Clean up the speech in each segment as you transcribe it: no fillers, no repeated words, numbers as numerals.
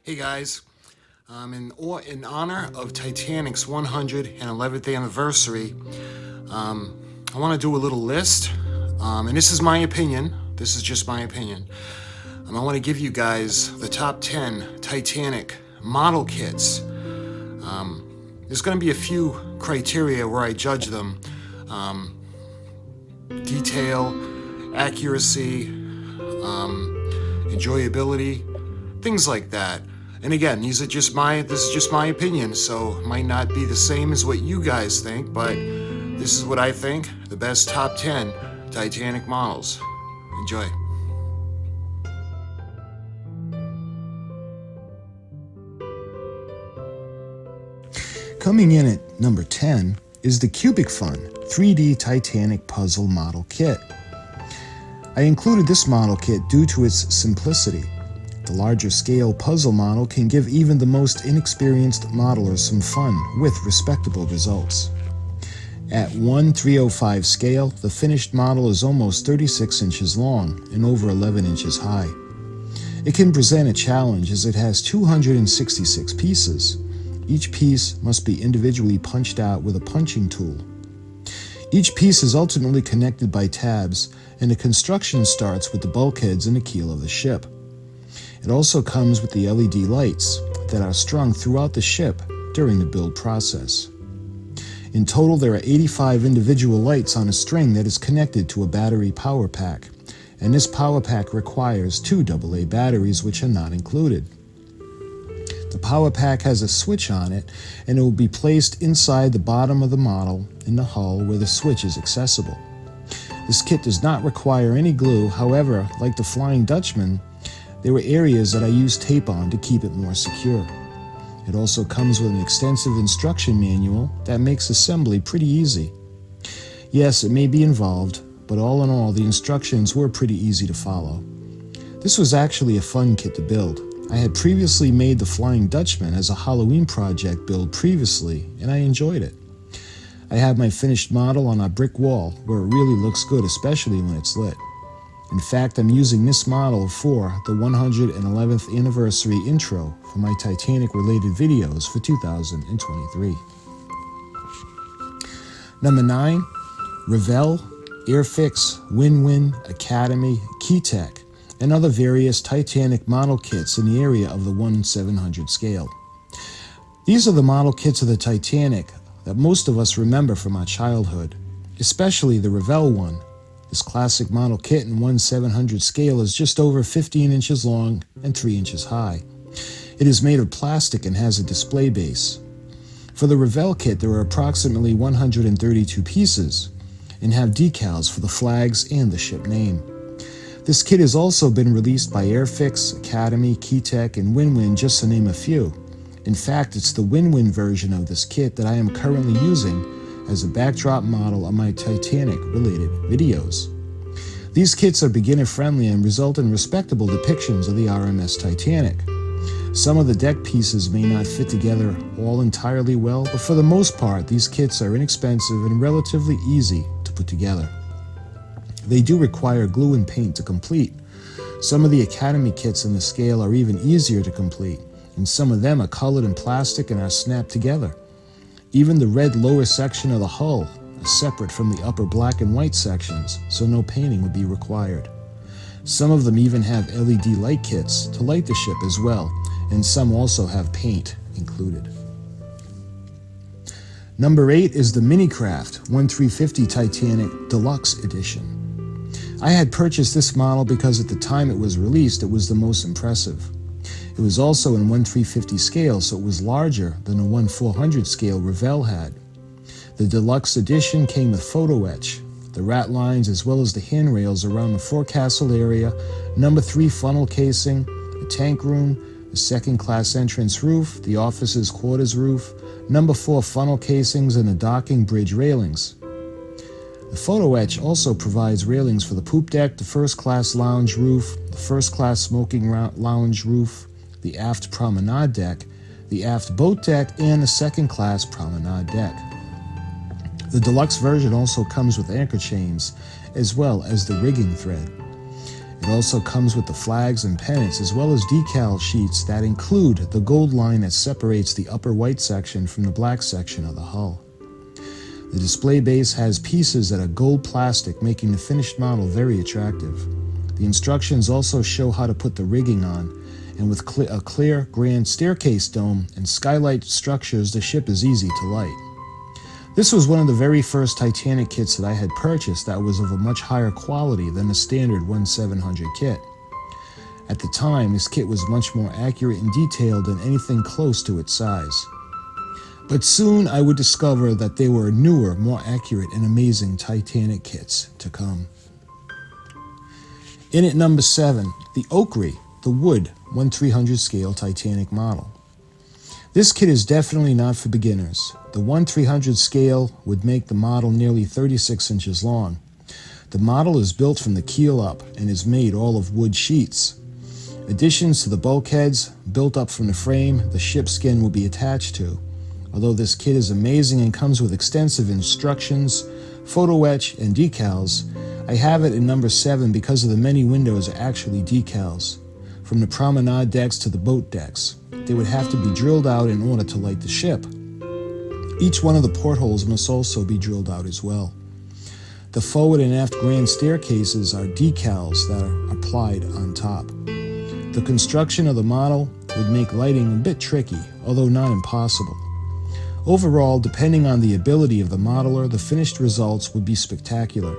Hey guys, in honor of Titanic's 111th anniversary, I want to do a little list, and this is my opinion. This is just my opinion. I want to give you guys the top 10 Titanic model kits. There's going to be a few criteria where I judge them. Detail, accuracy, enjoyability, things like that. And again, this is just my opinion, so it might not be the same as what you guys think, but this is what I think, the best top 10 Titanic models. Enjoy. Coming in at number 10 is the Cubic Fun 3D Titanic Puzzle Model Kit. I included this model kit due to its simplicity. The larger scale puzzle model can give even the most inexperienced modelers some fun with respectable results. At 1/305 scale, the finished model is almost 36 inches long and over 11 inches high. It can present a challenge as it has 266 pieces. Each piece must be individually punched out with a punching tool. Each piece is ultimately connected by tabs, and the construction starts with the bulkheads and the keel of the ship. It also comes with the LED lights that are strung throughout the ship during the build process. In total, there are 85 individual lights on a string that is connected to a battery power pack, and this power pack requires 2 AA batteries, which are not included. The power pack has a switch on it, and it will be placed inside the bottom of the model in the hull where the switch is accessible. This kit does not require any glue. However, like the Flying Dutchman, there were areas that I used tape on to keep it more secure. It also comes with an extensive instruction manual that makes assembly pretty easy. Yes, it may be involved, but all in all, the instructions were pretty easy to follow. This was actually a fun kit to build. I had previously made the Flying Dutchman as a Halloween project build previously, and I enjoyed it. I have my finished model on a brick wall where it really looks good, especially when it's lit. In fact, I'm using this model for the 111th anniversary intro for my Titanic-related videos for 2023. Number 9, Revel, Airfix, Win-Win, Academy, Keytech, and other various Titanic model kits in the area of the 1/700 scale. These are the model kits of the Titanic that most of us remember from our childhood, especially the Revel one. This classic model kit in 1/700 scale is just over 15 inches long and 3 inches high. It is made of plastic and has a display base. For the Revel kit, there are approximately 132 pieces and have decals for the flags and the ship name. This kit has also been released by Airfix, Academy, Keytech, and Win-Win, just to name a few. In fact, it's the Win-Win version of this kit that I am currently using as a backdrop model of my Titanic-related videos. These kits are beginner-friendly and result in respectable depictions of the R.M.S. Titanic. Some of the deck pieces may not fit together all entirely well, but for the most part, these kits are inexpensive and relatively easy to put together. They do require glue and paint to complete. Some of the Academy kits in the scale are even easier to complete, and some of them are colored in plastic and are snapped together. Even the red lower section of the hull is separate from the upper black and white sections, so no painting would be required. Some of them even have LED light kits to light the ship as well, and some also have paint included. Number 8 is the Minicraft 1350 Titanic Deluxe Edition. I had purchased this model because at the time it was released, it was the most impressive. It was also in 1/350 scale, so it was larger than the 1/400 scale Revel had. The deluxe edition came with photo etch, the rat lines as well as the handrails around the forecastle area, number 3 funnel casing, the tank room, the second class entrance roof, the officers' quarters roof, number 4 funnel casings, and the docking bridge railings. The photo etch also provides railings for the poop deck, the first class lounge roof, the first class smoking lounge roof, the aft promenade deck, the aft boat deck, and the second class promenade deck. The deluxe version also comes with anchor chains, as well as the rigging thread. It also comes with the flags and pennants, as well as decal sheets that include the gold line that separates the upper white section from the black section of the hull. The display base has pieces that are gold plastic, making the finished model very attractive. The instructions also show how to put the rigging on, and with a clear grand staircase dome and skylight structures, the ship is easy to light. This was one of the very first Titanic kits that I had purchased that was of a much higher quality than the standard 1700 kit. At the time, this kit was much more accurate and detailed than anything close to its size. But soon I would discover that there were newer, more accurate and amazing Titanic kits to come. In at number 7, the Oakry, the wood 1/300 scale Titanic model. This kit is definitely not for beginners. The 1/300 scale would make the model nearly 36 inches long. The model is built from the keel up and is made all of wood sheets. Additions to the bulkheads, built up from the frame, the ship skin will be attached to. Although this kit is amazing and comes with extensive instructions, photo etch, and decals, I have it in number 7 because of the many windows are actually decals. From the promenade decks to the boat decks, they would have to be drilled out in order to light the ship. Each one of the portholes must also be drilled out as well. The forward and aft grand staircases are decals that are applied on top. The construction of the model would make lighting a bit tricky, although not impossible. Overall, depending on the ability of the modeler, the finished results would be spectacular.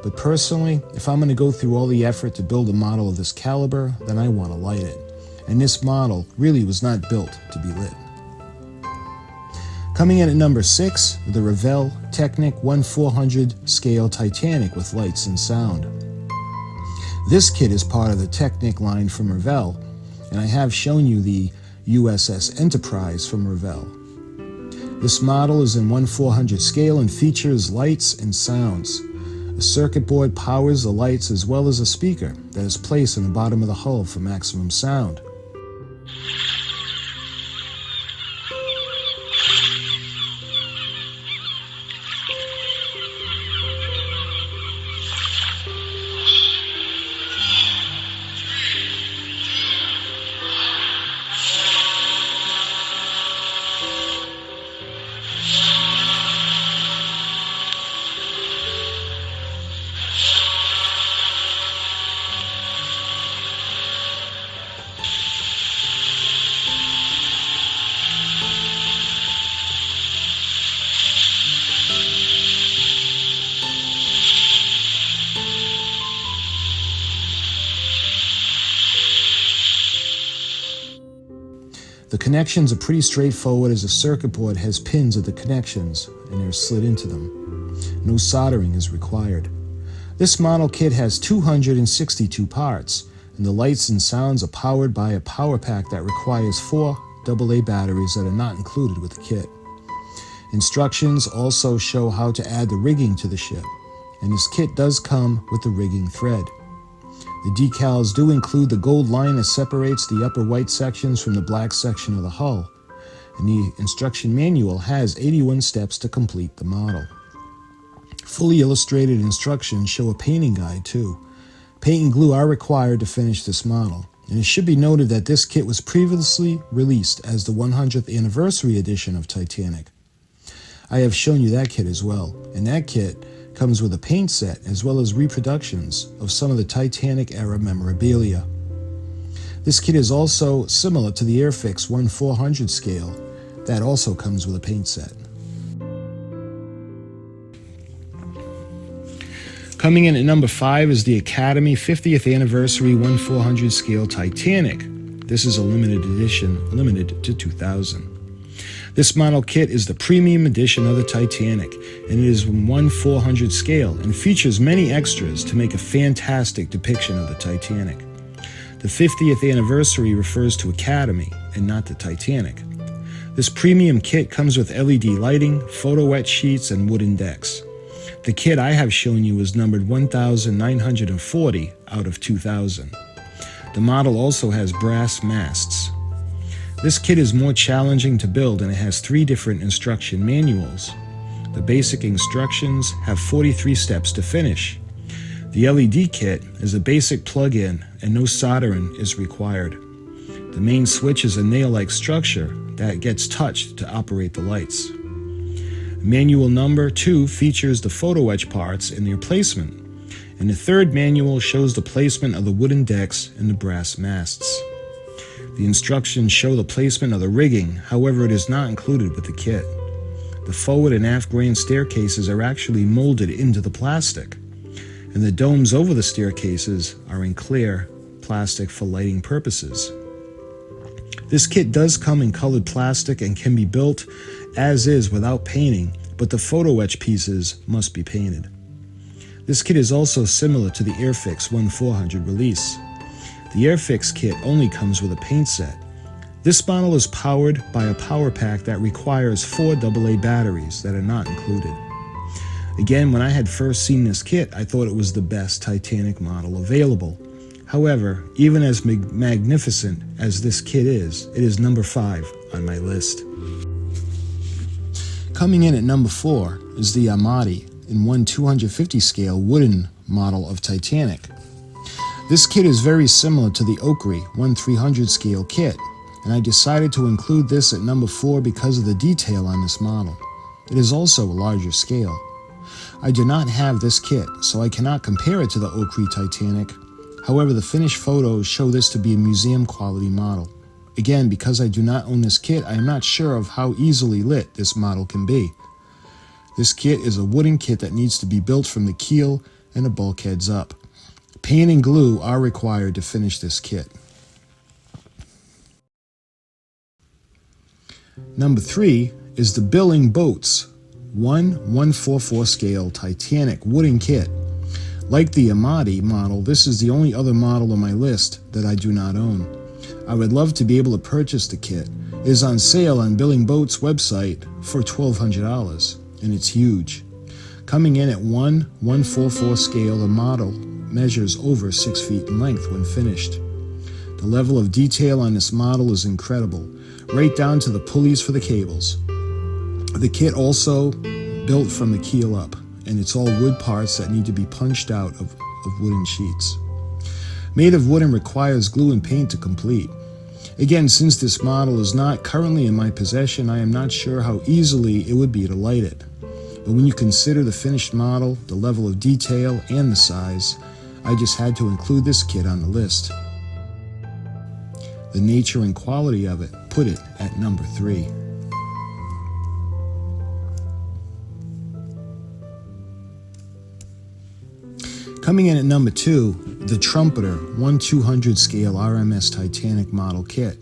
But personally, if I'm going to go through all the effort to build a model of this caliber, then I want to light it. And this model really was not built to be lit. Coming in at number 6, the Revel Technic 1/400 scale Titanic with lights and sound. This kit is part of the Technic line from Revel, and I have shown you the USS Enterprise from Revel. This model is in 1/400 scale and features lights and sounds. A circuit board powers the lights as well as a speaker that is placed on the bottom of the hull for maximum sound. The connections are pretty straightforward as the circuit board has pins at the connections and they're slid into them. No soldering is required. This model kit has 262 parts, and the lights and sounds are powered by a power pack that requires 4 AA batteries that are not included with the kit. Instructions also show how to add the rigging to the ship, and this kit does come with the rigging thread. The decals do include the gold line that separates the upper white sections from the black section of the hull, and the instruction manual has 81 steps to complete the model. Fully illustrated instructions show a painting guide too. Paint and glue are required to finish this model, and it should be noted that this kit was previously released as the 100th anniversary edition of Titanic. I have shown you that kit as well, and that kit comes with a paint set as well as reproductions of some of the Titanic era memorabilia. This kit is also similar to the Airfix 1/400 scale that also comes with a paint set. Coming in at number 5 is the Academy 50th Anniversary 1/400 scale Titanic. This is a limited edition, limited to 2000. This model kit is the premium edition of the Titanic, and it is 1/400 scale and features many extras to make a fantastic depiction of the Titanic. The 50th anniversary refers to Academy and not the Titanic. This premium kit comes with LED lighting, photo etch sheets, and wooden decks. The kit I have shown you is numbered 1940 out of 2000. The model also has brass masts. This kit is more challenging to build and it has 3 different instruction manuals. The basic instructions have 43 steps to finish. The LED kit is a basic plug-in and no soldering is required. The main switch is a nail-like structure that gets touched to operate the lights. Manual number 2 features the photo etch parts and their placement, and the 3rd manual shows the placement of the wooden decks and the brass masts. The instructions show the placement of the rigging, however it is not included with the kit. The forward and aft grand staircases are actually molded into the plastic, and the domes over the staircases are in clear plastic for lighting purposes. This kit does come in colored plastic and can be built as is without painting, but the photo etch pieces must be painted. This kit is also similar to the Airfix 1/400 release. The Airfix kit only comes with a paint set. This model is powered by a power pack that requires 4 AA batteries that are not included. Again, when I had first seen this kit, I thought it was the best Titanic model available. However, even as magnificent as this kit is, it is number 5 on my list. Coming in at number 4 is the Ahmadi in 1/250 scale wooden model of Titanic. This kit is very similar to the Oakry 1/300 scale kit, and I decided to include this at number 4 because of the detail on this model. It is also a larger scale. I do not have this kit, so I cannot compare it to the Oakry Titanic. However, the finished photos show this to be a museum quality model. Again, because I do not own this kit, I am not sure of how easily lit this model can be. This kit is a wooden kit that needs to be built from the keel and the bulkheads up. Paint and glue are required to finish this kit. Number 3 is the Billing Boats 1/144 scale Titanic wooden kit. Like the Ahmadi model, this is the only other model on my list that I do not own. I would love to be able to purchase the kit. It is on sale on Billing Boats website for $1,200, and it's huge. Coming in at 1/144 scale, the model measures over 6 feet in length when finished. The level of detail on this model is incredible, right down to the pulleys for the cables. The kit also built from the keel up, and it's all wood parts that need to be punched out of wooden sheets. Made of wood and requires glue and paint to complete. Again, since this model is not currently in my possession, I am not sure how easily it would be to light it. But when you consider the finished model, the level of detail, and the size, I just had to include this kit on the list. The nature and quality of it put it at number 3. Coming in at number 2, the Trumpeter 1/200 scale R.M.S. Titanic model kit.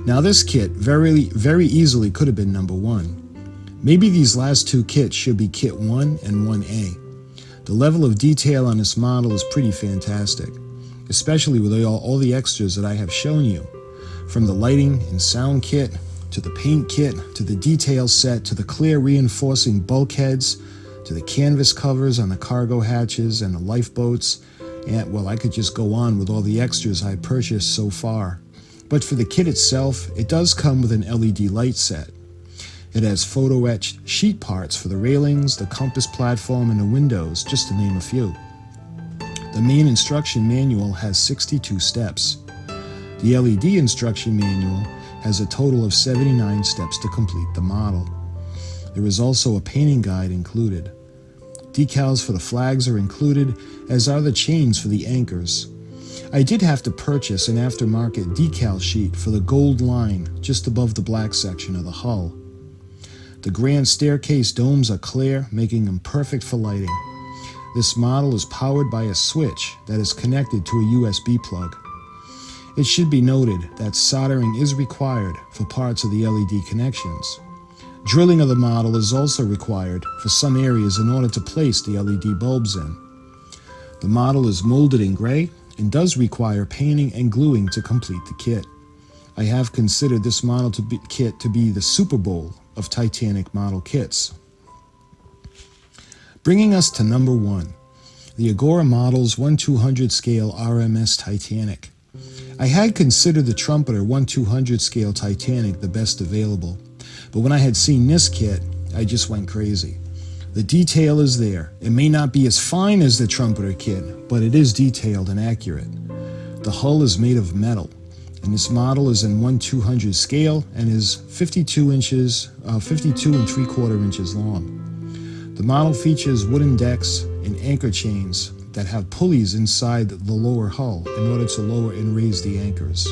Now this kit very easily could have been number 1. Maybe these last 2 kits should be kit 1 and 1A. The level of detail on this model is pretty fantastic, especially with all the extras that I have shown you. From the lighting and sound kit, to the paint kit, to the detail set, to the clear reinforcing bulkheads, to the canvas covers on the cargo hatches and the lifeboats, and well, I could just go on with all the extras I purchased so far. But for the kit itself, it does come with an LED light set. It has photo etched sheet parts for the railings, the compass platform, and the windows, just to name a few. The main instruction manual has 62 steps. The LED instruction manual has a total of 79 steps to complete the model. There is also a painting guide included. Decals for the flags are included, as are the chains for the anchors. I did have to purchase an aftermarket decal sheet for the gold line just above the black section of the hull. The grand staircase domes are clear, making them perfect for lighting. This model is powered by a switch that is connected to a USB plug. It should be noted that soldering is required for parts of the LED connections. Drilling of the model is also required for some areas in order to place the LED bulbs in. The model is molded in gray and does require painting and gluing to complete the kit. I have considered this kit to be the Super Bowl of Titanic model kits. Bringing us to number 1, the Agora Models 1/200 scale R.M.S. Titanic. I had considered the Trumpeter 1/200 scale Titanic the best available, but when I had seen this kit, I just went crazy. The detail is there. It may not be as fine as the Trumpeter kit, but it is detailed and accurate. The hull is made of metal, and this model is in 1/200 scale and is 52 and 3/4 inches long. The model features wooden decks and anchor chains that have pulleys inside the lower hull in order to lower and raise the anchors.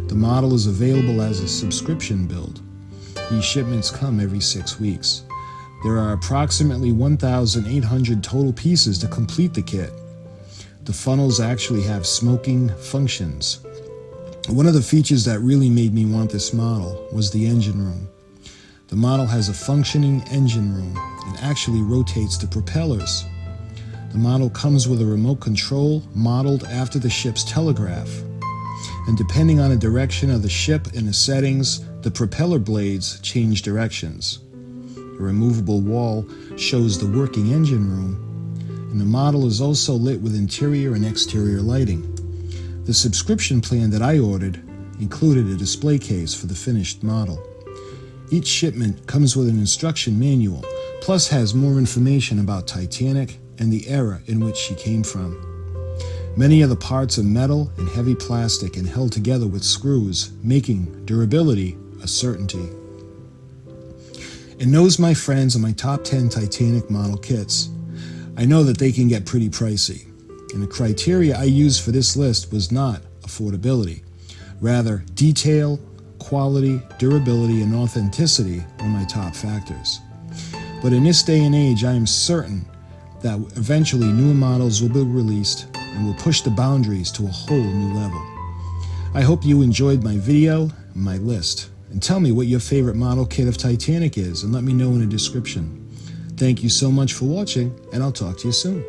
The model is available as a subscription build. These shipments come every 6 weeks. There are approximately 1,800 total pieces to complete the kit. The funnels actually have smoking functions. One of the features that really made me want this model was the engine room. The model has a functioning engine room and actually rotates the propellers. The model comes with a remote control modeled after the ship's telegraph. And depending on the direction of the ship and the settings, the propeller blades change directions. A removable wall shows the working engine room, and the model is also lit with interior and exterior lighting. The subscription plan that I ordered included a display case for the finished model. Each shipment comes with an instruction manual, plus has more information about Titanic and the era in which she came from. Many of the parts are metal and heavy plastic and held together with screws, making durability a certainty. And those, my friends, are my top 10 Titanic model kits. I know that they can get pretty pricey, and the criteria I used for this list was not affordability. Rather, detail, quality, durability, and authenticity were my top factors. But in this day and age, I am certain that eventually newer models will be released and will push the boundaries to a whole new level. I hope you enjoyed my video and my list. And tell me what your favorite model kit of Titanic is, and let me know in the description. Thank you so much for watching, and I'll talk to you soon.